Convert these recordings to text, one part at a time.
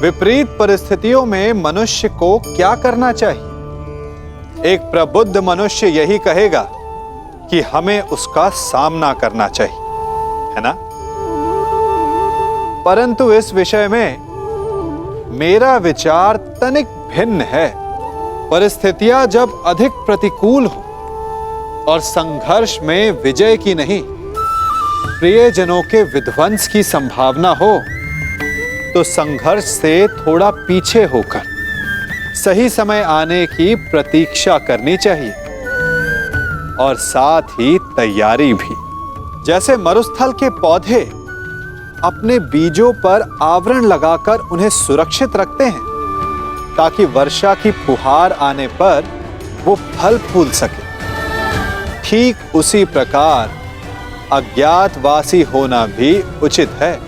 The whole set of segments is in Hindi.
विपरीत परिस्थितियों में मनुष्य को क्या करना चाहिए? एक प्रबुद्ध मनुष्य यही कहेगा कि हमें उसका सामना करना चाहिए, है ना? परंतु इस विषय में मेरा विचार तनिक भिन्न है। परिस्थितियां जब अधिक प्रतिकूल हो और संघर्ष में विजय की नहीं, प्रियजनों के विध्वंस की संभावना हो, तो संघर्ष से थोड़ा पीछे होकर सही समय आने की प्रतीक्षा करनी चाहिए और साथ ही तैयारी भी। जैसे मरुस्थल के पौधे अपने बीजों पर आवरण लगाकर उन्हें सुरक्षित रखते हैं ताकि वर्षा की फुहार आने पर वो फल फूल सके, ठीक उसी प्रकार अज्ञातवासी होना भी उचित है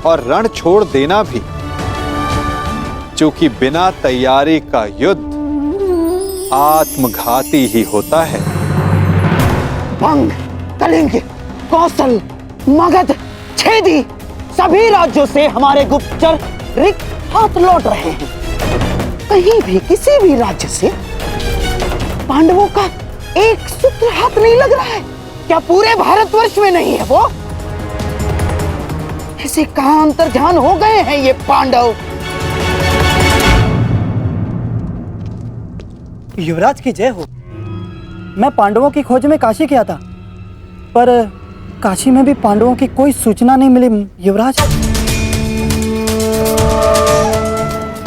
और रण छोड़ देना भी, क्योंकि बिना तैयारी का युद्ध आत्मघाती ही होता है। भंग, कलिंग, कौशल, मगध, छेदी सभी राज्यों से हमारे गुप्तचर रिक्त हाथ लौट रहे हैं। कहीं भी किसी भी राज्य से पांडवों का एक सूत्र हाथ नहीं लग रहा है। क्या पूरे भारतवर्ष में नहीं है वो? ऐसे कहां अंतर्ध्यान हो गए हैं ये पांडव? युवराज की जय हो। मैं पांडवों की खोज में काशी गया था, पर काशी में भी पांडवों की कोई सूचना नहीं मिली युवराज।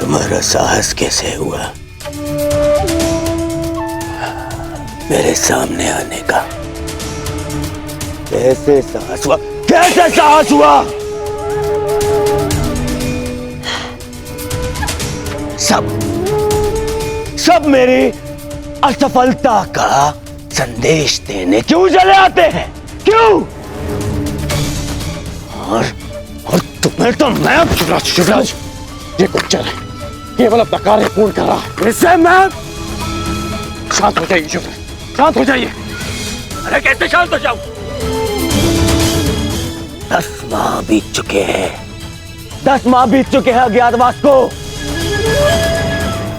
तुम्हारा साहस कैसे हुआ मेरे सामने आने का? कैसे साहस हुआ? कैसे साहस हुआ? सब मेरी असफलता का संदेश देने क्यों चले आते हैं? क्यों? और तुम्हें तो मैं शिवराज, ये गुप्तचर है, केवल अपना कार्य पूर्ण कर रहा है। इससे मैं शांत हो जाइए शिवराज, शांत हो जाइए। अरे कैसे शांत हो जाऊं? 10 माह बीत चुके हैं, 10 माह बीत चुके हैं अज्ञातवास को।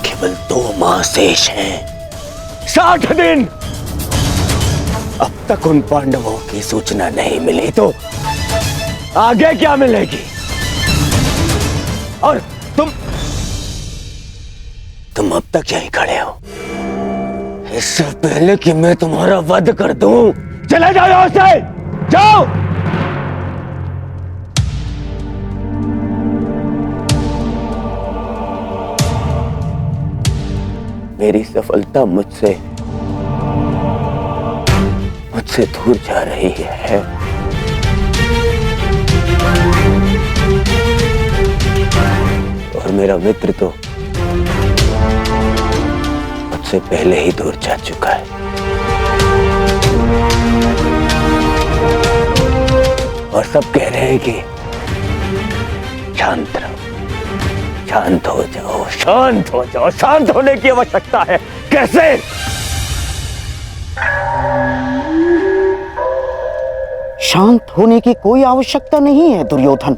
केवल 2 माह शेष हैं, 60 दिन। अब तक उन पांडवों की सूचना नहीं मिली तो आगे क्या मिलेगी? और तुम अब तक यहीं खड़े हो। इससे पहले कि मैं तुम्हारा वध कर दूं, चले जाओ यहां से, जाओ। मेरी सफलता मुझसे दूर जा रही है। और मेरा मित्र तो मुझसे पहले ही दूर जा चुका है। और सब कह रहे हैं कि शांत रहो, शांत हो जाओ, शांत हो जाओ। शांत होने की आवश्यकता है। कैसे? शांत होने की कोई आवश्यकता नहीं है दुर्योधन,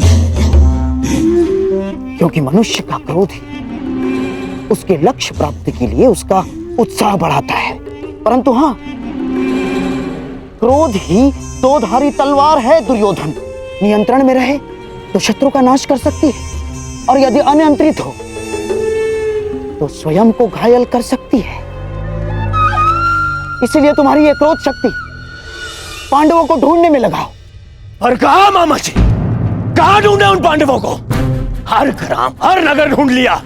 क्योंकि मनुष्य का क्रोध ही उसके लक्ष्य प्राप्ति के लिए उसका उत्साह बढ़ाता है। परंतु हां, क्रोध ही 2-धारी तलवार है दुर्योधन। नियंत्रण में रहे तो शत्रु का नाश कर सकती है, और यदि अनियंत्रित हो तो स्वयं को घायल कर सकती है। इसलिए तुम्हारी यह क्रोध शक्ति पांडवों को ढूंढने में लगाओ। और कहां मामा जी? कहां ढूंढे उन पांडवों को? हर ग्राम, हर नगर ढूंढ लिया,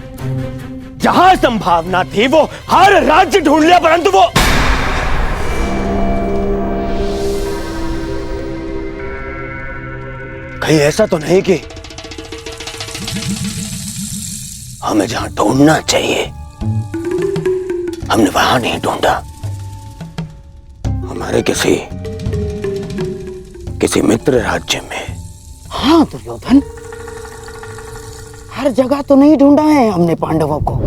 जहां संभावना थी वो हर राज्य ढूंढ लिया, परंतु वो कहीं ऐसा तो नहीं कि हमें जहां ढूंढना चाहिए हमने वहां नहीं ढूंढा। हमारे किसी मित्र राज्य में। हाँ दुर्योधन, हर जगह तो नहीं ढूंढा है हमने पांडवों को।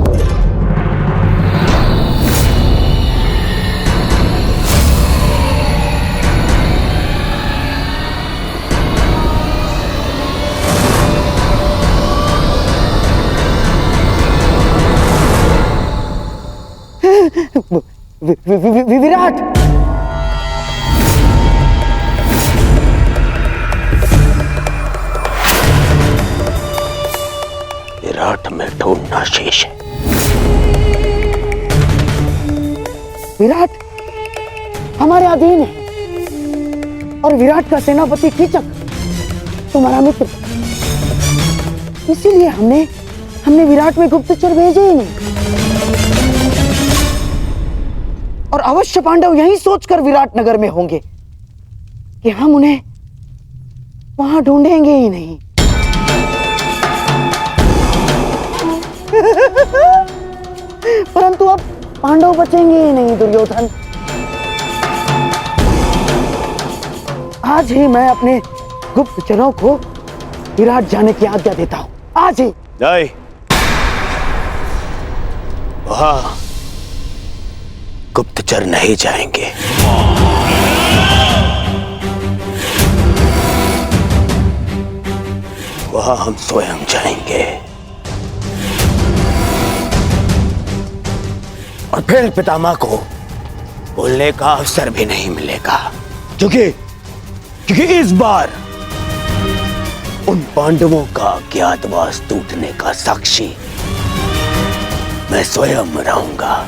विराट, विराट में ढूंढना शेष है। विराट हमारे अधीन है और विराट का सेनापति कीचक तुम्हारा मित्र, इसीलिए हमने विराट में गुप्तचर भेजे ही नहीं। और अवश्य पांडव यही सोचकर विराट नगर में होंगे कि हम उन्हें वहां ढूंढेंगे ही नहीं। परंतु अब पांडव बचेंगे ही नहीं दुर्योधन। आज ही मैं अपने गुप्तचरों को विराट जाने की आज्ञा देता हूं, आज ही। नहीं, वहां गुप्तचर नहीं जाएंगे। वहां हम स्वयं जाएंगे और फिर पितामह को बोलने का अवसर भी नहीं मिलेगा, क्योंकि इस बार उन पांडवों का अज्ञातवास टूटने का साक्षी मैं स्वयं रहूंगा।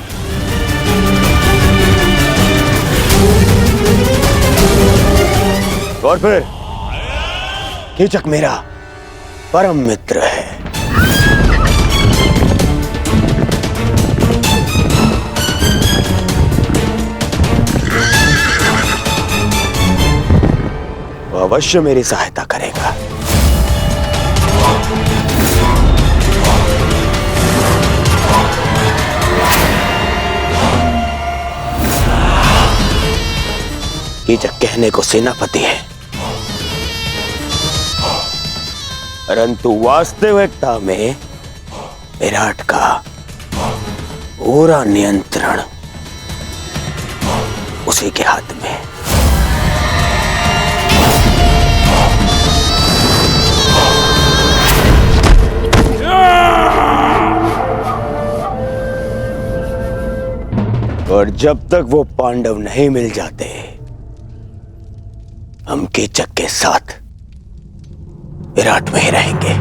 और फिर कीचक मेरा परम मित्र है। वो अवश्य मेरी सहायता करेगा। कीचक कहने को सेनापति है, परंतु वास्तविकता में विराट का पूरा नियंत्रण उसी के हाथ में। और जब तक वो पांडव नहीं मिल जाते, हम कीचक के साथ विराट में ही रहेंगे।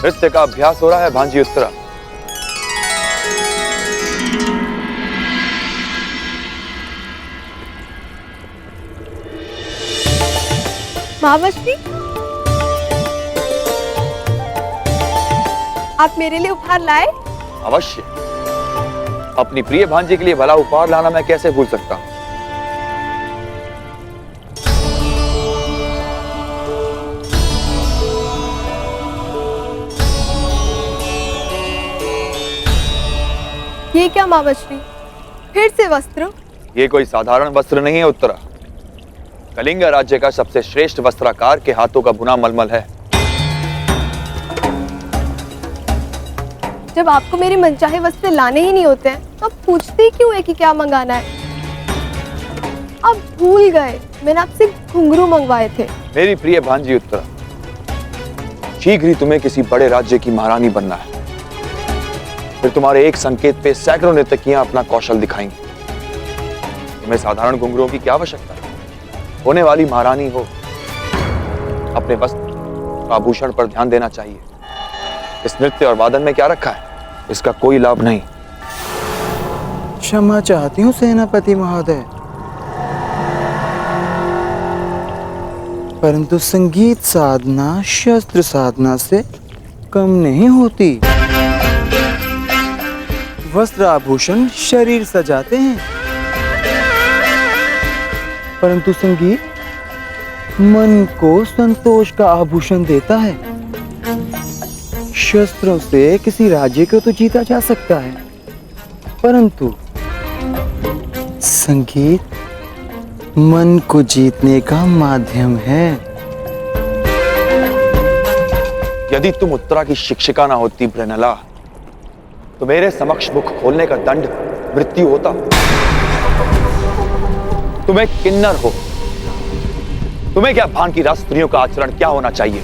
नृत्य का अभ्यास हो रहा है भांजी उत्तरा। महावश्री, आप मेरे लिए उपहार लाए? अवश्य, अपनी प्रिय भांजी के लिए भला उपहार लाना मैं कैसे भूल सकता हूं। ये क्या महावश्री, फिर से वस्त्र? ये कोई साधारण वस्त्र नहीं है उत्तरा, कलिंग राज्य का सबसे श्रेष्ठ वस्त्राकार के हाथों का बुना मलमल है। जब आपको मेरे मनचाहे वस्त्र लाने ही नहीं होते हैं, तो आप पूछते क्यों है कि क्या मंगाना है? आप भूल गए मैंने आपसे घुंघरू मंगवाए थे। मेरी प्रिय भांजी उत्तरा, शीघ्र ही तुम्हें किसी बड़े राज्य की महारानी बनना है। फिर तुम्हारे एक संकेत पे सैकड़ों नर्तकियां अपना कौशल दिखाएंगी। तुम्हें साधारण घुंघरुओं की क्या आवश्यकता है? होने वाली महारानी हो, अपने वस्त्र आभूषण पर ध्यान देना चाहिए। इस नृत्य और वादन में क्या रखा है, इसका कोई लाभ नहीं। क्षमा चाहती हूँ सेनापति महोदय, परंतु संगीत साधना शस्त्र साधना से कम नहीं होती। वस्त्र आभूषण शरीर सजाते हैं, परंतु संगीत मन को संतोष का आभूषण देता है। शस्त्रों से किसी राज्य को तो जीता जा सकता है, परंतु संगीत मन को जीतने का माध्यम है। यदि तुम उत्तरा की शिक्षिका ना होती ब्रनला, तो मेरे समक्ष मुख खोलने का दंड मृत्यु होता। तुम एक किन्नर हो, तुम्हें क्या भान की राजस्त्रियों का आचरण क्या होना चाहिए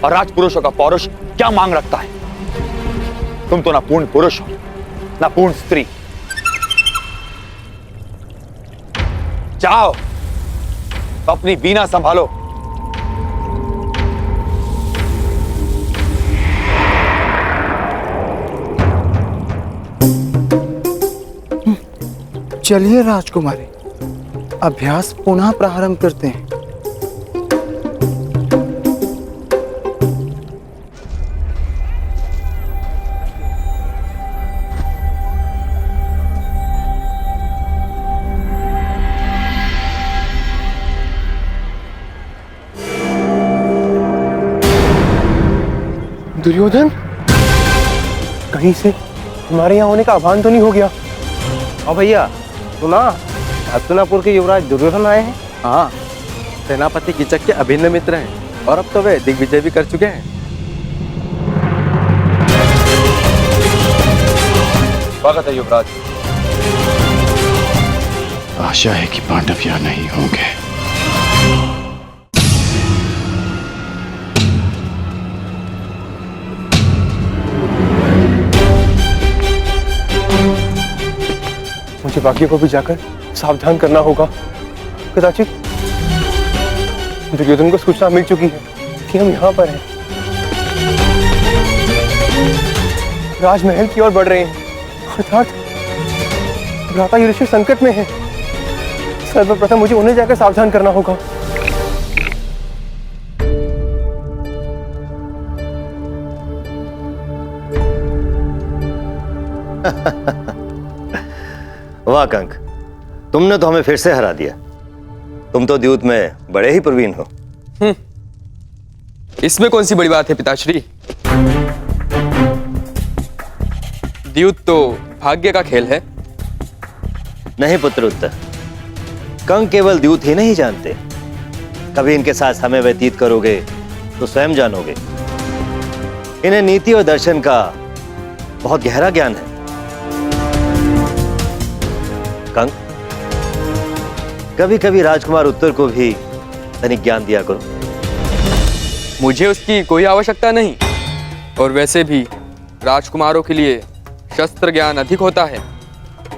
और राजपुरुषों का पौरुष क्या मांग रखता है। तुम तो ना पूर्ण पुरुष हो ना पूर्ण स्त्री। जाओ अपनी वीणा संभालो। चलिए राजकुमारी, अभ्यास पुनः प्रारंभ करते हैं। दुर्योधन, कहीं से हमारे यहाँ होने का आह्वान तो नहीं हो गया? हाँ भैया, सुना हस्तिनापुर के युवराज दुर्योधन आए हैं। हाँ, सेनापति कीचक के अभिन्न मित्र हैं और अब तो वे दिग्विजय भी कर चुके हैं। स्वागत है युवराज। आशा है कि पांडव यहाँ नहीं होंगे। मुझे बाकियों को भी जाकर सावधान करना होगा। कदाचित दुर्योधन को सूचना मिल चुकी है कि हम यहाँ पर हैं। राजमहल की ओर बढ़ रहे हैं, अर्थात भ्राता युधिष्ठिर संकट में है। सर्वप्रथम मुझे उन्हें जाकर सावधान करना होगा। वाह कंक, तुमने तो हमें फिर से हरा दिया। तुम तो द्यूत में बड़े ही प्रवीण हो। इसमें कौन सी बड़ी बात है पिताश्री? द्यूत तो भाग्य का खेल है। नहीं पुत्र उत्तर, कंक केवल द्यूत ही नहीं जानते, कभी इनके साथ समय व्यतीत करोगे तो स्वयं जानोगे। इन्हें नीति और दर्शन का बहुत गहरा ज्ञान है। कंक, कभी कभी राजकुमार उत्तर को भी तनिक ज्ञान दिया करो। मुझे उसकी कोई आवश्यकता नहीं, और वैसे भी राजकुमारों के लिए शस्त्र ज्ञान अधिक होता है,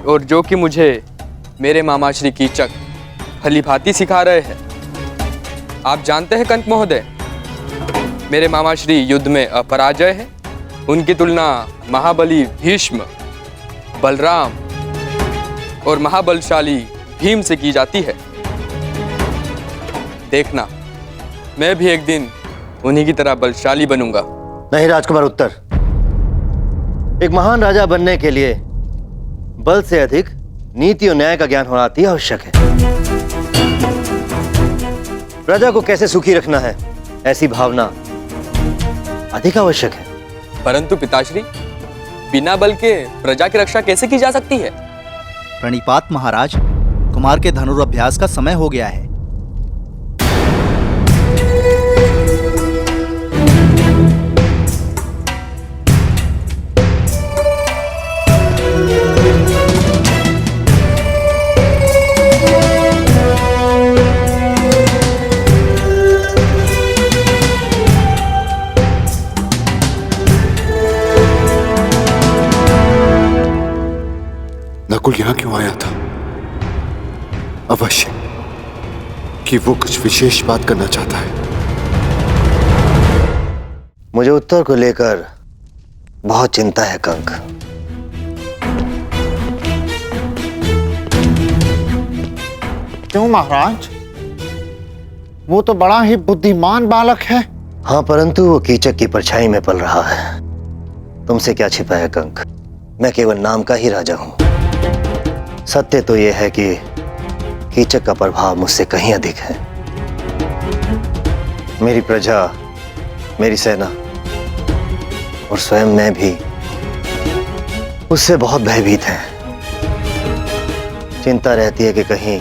और जो कि मुझे मेरे मामा श्री कीचक भलीभांति सिखा रहे हैं। आप जानते हैं कंक महोदय, मेरे मामा श्री युद्ध में अपराजय हैं। उनकी तुलना महाबली भीष्म, बलराम और महाबलशाली भीम से की जाती है। देखना, मैं भी एक दिन उन्हीं की तरह बलशाली बनूंगा। नहीं राजकुमार उत्तर, एक महान राजा बनने के लिए बल से अधिक नीति और न्याय का ज्ञान होना अति आवश्यक है। प्रजा को कैसे सुखी रखना है, ऐसी भावना अधिक आवश्यक है। परंतु पिताश्री, बिना बल के प्रजा की रक्षा कैसे की जा सकती है? प्रणिपात महाराज, कुमार के धनुर्अभ्यास का समय हो गया है। नकुल यहां क्यों आया था? अवश्य कि वो कुछ विशेष बात करना चाहता है। मुझे उत्तर को लेकर बहुत चिंता है कंक। क्यों महाराज? वो तो बड़ा ही बुद्धिमान बालक है। हाँ, परंतु वो कीचक की परछाई में पल रहा है। तुमसे क्या छिपा है कंक? मैं केवल नाम का ही राजा हूं। सत्य तो यह है कि कीचक का प्रभाव मुझसे कहीं अधिक है। मेरी प्रजा मेरी सेना और स्वयं मैं भी उससे बहुत भयभीत हैं। चिंता रहती है कि कहीं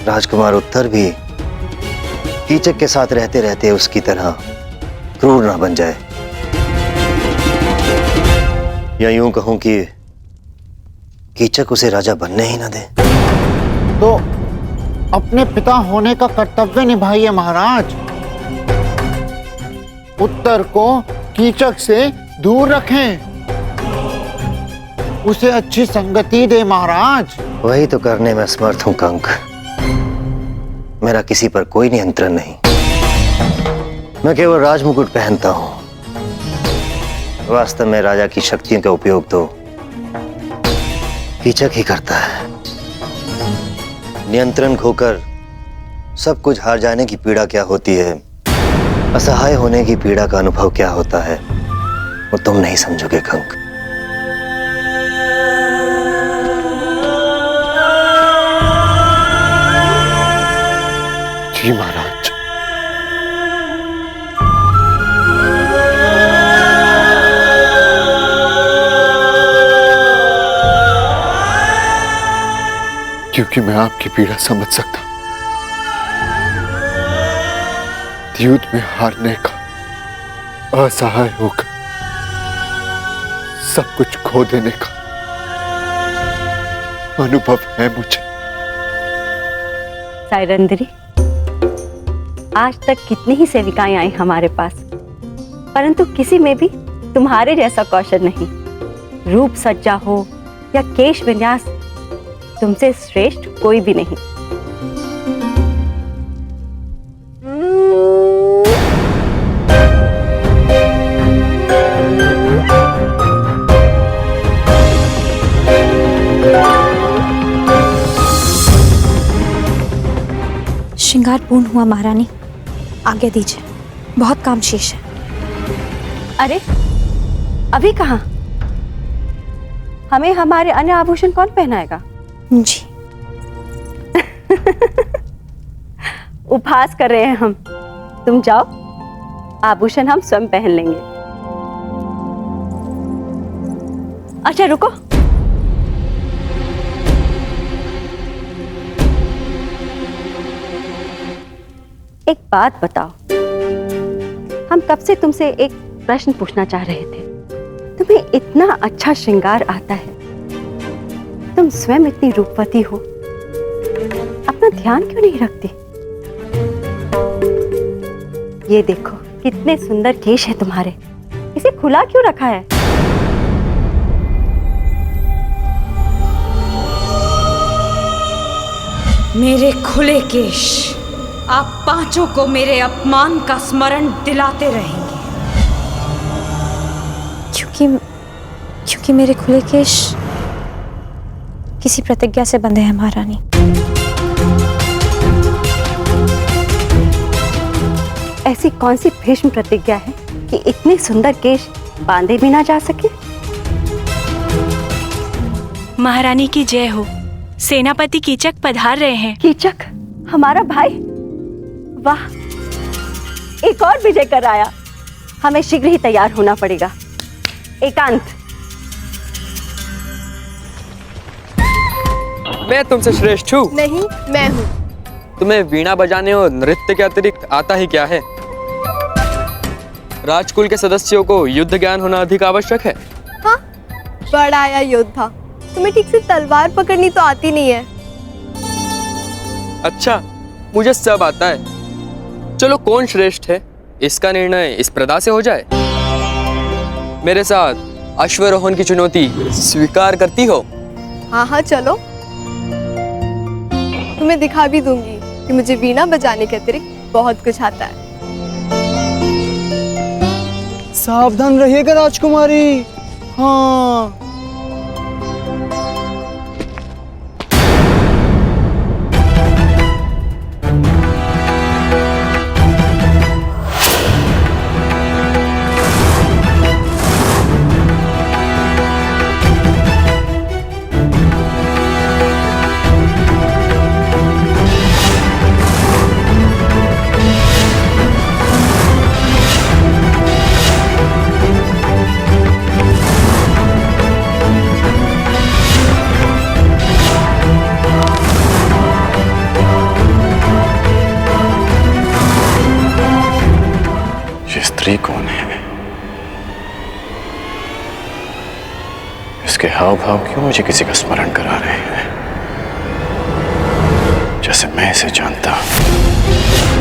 राजकुमार उत्तर भी कीचक के साथ रहते रहते उसकी तरह क्रूर ना बन जाए, या यूं कहूं कि कीचक उसे राजा बनने ही ना दे। तो अपने पिता होने का कर्तव्य निभाइए महाराज। उत्तर को कीचक से दूर रखें, उसे अच्छी संगति दे महाराज। वही तो करने में असमर्थ हूं कंक। मेरा किसी पर कोई नियंत्रण नहीं। मैं केवल राजमुकुट पहनता हूं। वास्तव में राजा की शक्तियों का उपयोग तो कीचक ही करता है। नियंत्रण खोकर सब कुछ हार जाने की पीड़ा क्या होती है, असहाय होने की पीड़ा का अनुभव क्या होता है, वो तुम नहीं समझोगे कंक। जी महाराज। क्योंकि मैं आपकी पीड़ा समझ सकता हूं। युद्ध में हारने का, असहाय होकर सब कुछ खो देने का अनुभव है मुझे। सायरंदरी, आज तक कितनी ही सेविकाएं आई हमारे पास, परंतु किसी में भी तुम्हारे जैसा कौशल नहीं। रूप सज्जा हो या केश विन्यास, तुमसे श्रेष्ठ कोई भी नहीं। श्रृंगार पूर्ण हुआ महारानी, आज्ञा दीजिए, बहुत काम शेष है। अरे अभी कहाँ? हमें हमारे अन्य आभूषण कौन पहनाएगा? जी। उपहास कर रहे हैं हम। तुम जाओ, आभूषण हम स्वयं पहन लेंगे। अच्छा रुको, एक बात बताओ। हम कब से तुमसे एक प्रश्न पूछना चाह रहे थे। तुम्हें इतना अच्छा श्रृंगार आता है, तुम स्वयं इतनी रूपवती हो, अपना ध्यान क्यों नहीं रखती? ये देखो कितने सुंदर केश है तुम्हारे, इसे खुला क्यों रखा है? मेरे खुले केश आप पांचों को मेरे अपमान का स्मरण दिलाते रहेंगे। क्योंकि मेरे खुले केश किसी प्रतिज्ञा से बंधे हैं महारानी। ऐसी कौन सी भीष्म प्रतिज्ञा है कि इतने सुंदर केश बांधे भी ना जा सके? महारानी की जय हो। सेनापति कीचक पधार रहे हैं। कीचक हमारा भाई? वाह, एक और विजय कर आया। हमें शीघ्र ही तैयार होना पड़ेगा। एकांत, मैं तुमसे श्रेष्ठ हूँ? नहीं, मैं हूँ। तुम्हें वीणा बजाने और नृत्य के अतिरिक्त आता ही क्या है? राजकुल के सदस्यों को युद्ध ज्ञान होना अधिक आवश्यक है। हाँ, बड़ा आया योद्धा। तुम्हें ठीक से तलवार पकड़नी तो आती नहीं है। अच्छा, मुझे सब आता है। चलो कौन श्रेष्ठ है इसका निर्णय इस प्रदा से हो जाए। मेरे साथ अश्वरोहण की चुनौती स्वीकार करती हो? हाँ हाँ चलो, तुम्हें दिखा भी दूंगी कि मुझे वीणा बजाने के अतिरिक्त बहुत कुछ आता है। सावधान रहिएगा राजकुमारी। हाँ, इसके हाव भाव क्यों मुझे किसी का स्मरण करा रहे हैं, जैसे मैं इसे जानता हूं।